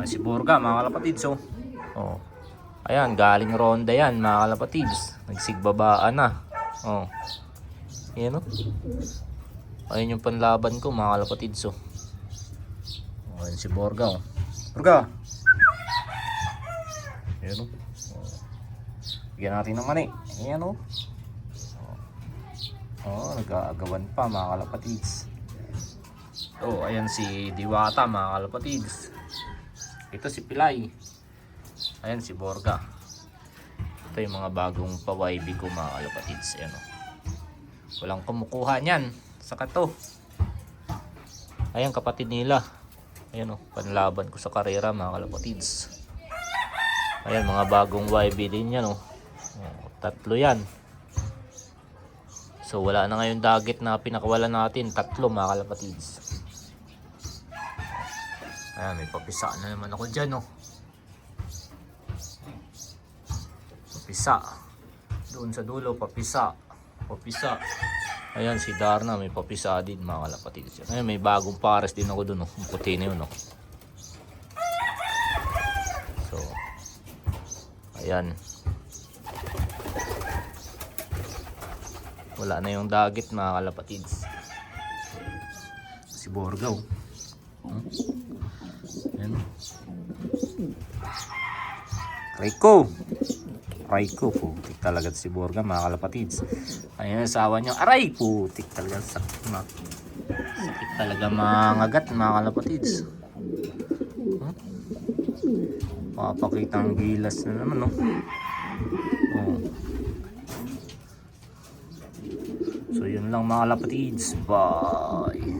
Si Borga mga kalapatids. Oh. Ayan, galing ronda yan mga kalapatids. Nagsigbabaan na. Oh. Ayan o. Ayun yung panlaban ko mga kalapatids. Ayan si Borga. Borga. Ayan o. Bigyan natin ng mani. Ayan o. Nag-aagawan pa mga kalapatids. Ayan si Diwata mga kalapatids. Ito si Pilay. Ayan si Borga. Ito yung mga bagong pa-YB ko mga kalapatids. Ayan o. Walang kumukuha niyan sa kato. Ayan kapatid nila. Ayan o. Panlaban ko sa karera mga kalapatids. Ayan mga bagong YB din yan o. Tatlo yan. So wala na ngayon dagit na pinakawalan natin. Tatlo mga kalapatids. Ayan, may papisa na naman ako dyan, Papisa. Doon sa dulo, papisa. Papisa. Ayan, si Darna, may papisa din, mga kalapatids. Ayan, may bagong pares din ako doon, Yung puti na yun, So, ayan. Wala na yung dagit, mga kalapatids. Si Borgaw. Ayan. Raiko, putik talaga si Borga mga kalapatids. Ayan ang asawa nyo. Aray, putik talaga sakit talaga mangagat mga kalapatids. Papakitang gilas na naman So yun lang mga kalapatids. Bye.